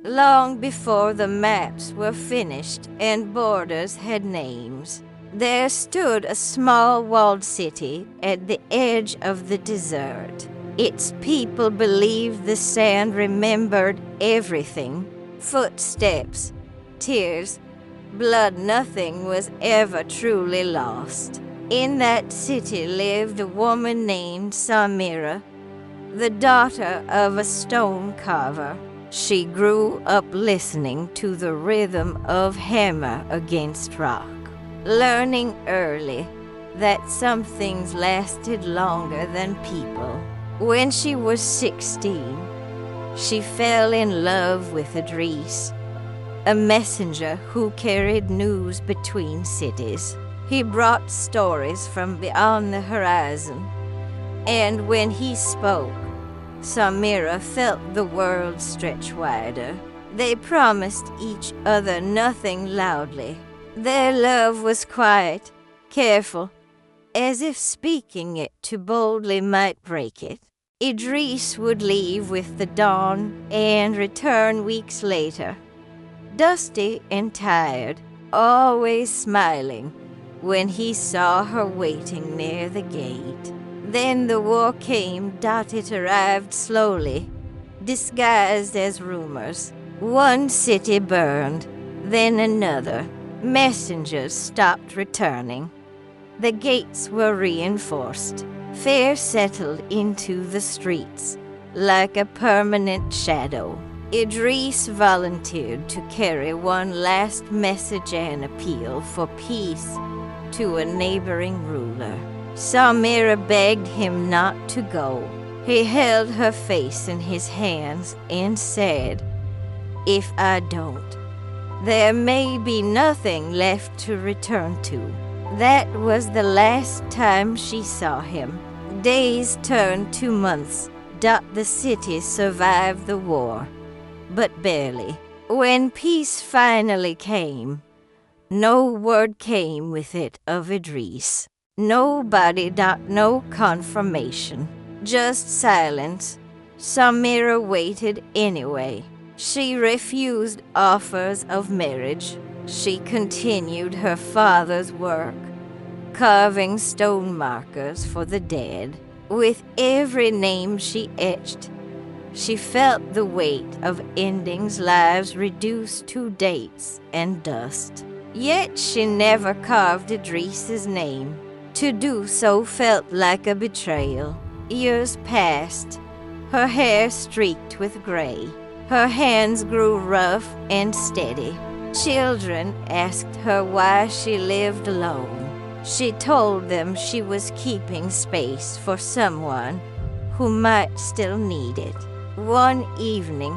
long before the maps were finished and borders had names. There stood a small walled city at the edge of the desert. Its people believed the sand remembered everything. Footsteps, tears, blood, nothing was ever truly lost. In that city lived a woman named Samira, the daughter of a stone carver. She grew up listening to the rhythm of hammer against rock, learning early that some things lasted longer than people. When she was 16, she fell in love with Idris, a messenger who carried news between cities. He brought stories from beyond the horizon, and when he spoke, Samira felt the world stretch wider. They promised each other nothing loudly. Their love was quiet, careful, as if speaking it too boldly might break it. Idris would leave with the dawn and return weeks later, dusty and tired, always smiling when he saw her waiting near the gate. Then the war came. It arrived slowly, disguised as rumors. One city burned, then another. Messengers stopped returning. The gates were reinforced. Fear settled into the streets like a permanent shadow. Idris volunteered to carry one last message and appeal for peace to a neighboring ruler. Samira begged him not to go. He held her face in his hands and said, "If I don't, there may be nothing left to return to." That was the last time she saw him. Days turned to months. The city survived the war, but barely. When peace finally came, no word came with it of Idris. Nobody, no confirmation, just silence. Samira waited anyway. She refused offers of marriage. She continued her father's work, carving stone markers for the dead. With every name she etched, she felt the weight of endings, lives reduced to dates and dust. Yet she never carved Idris's name. To do so felt like a betrayal. Years passed, her hair streaked with gray. Her hands grew rough and steady. Children asked her why she lived alone. She told them she was keeping space for someone who might still need it. One evening,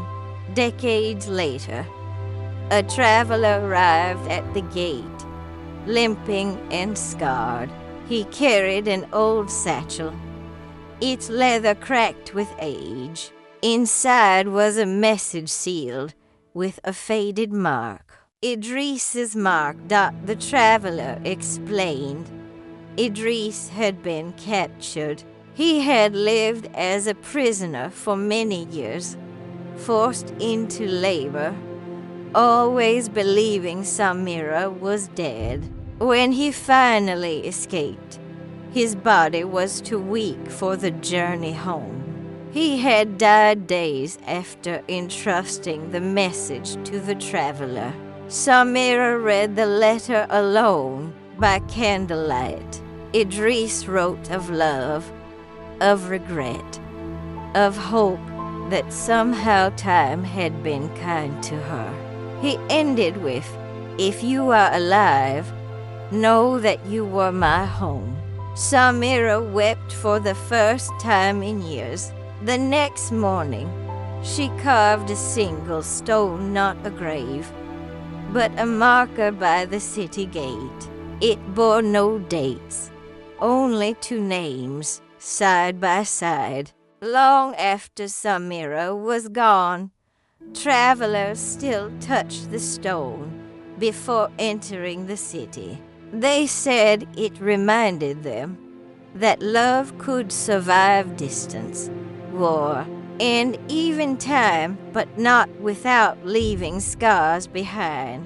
decades later, a traveler arrived at the gate, limping and scarred. He carried an old satchel, its leather cracked with age. Inside was a message sealed with a faded mark. Idris's mark. The traveler explained. Idris had been captured. He had lived as a prisoner for many years, forced into labor, always believing Samira was dead. When he finally escaped, his body was too weak for the journey home. He had died days after entrusting the message to the traveler. Samira read the letter alone by candlelight. Idris wrote of love, of regret, of hope that somehow time had been kind to her. He ended with, "If you are alive, know that you were my home." Samira wept for the first time in years. The next morning, she carved a single stone, not a grave, but a marker by the city gate. It bore no dates, only two names, side by side. Long after Samira was gone, travelers still touched the stone before entering the city. They said it reminded them that love could survive distance, war, and even time, but not without leaving scars behind.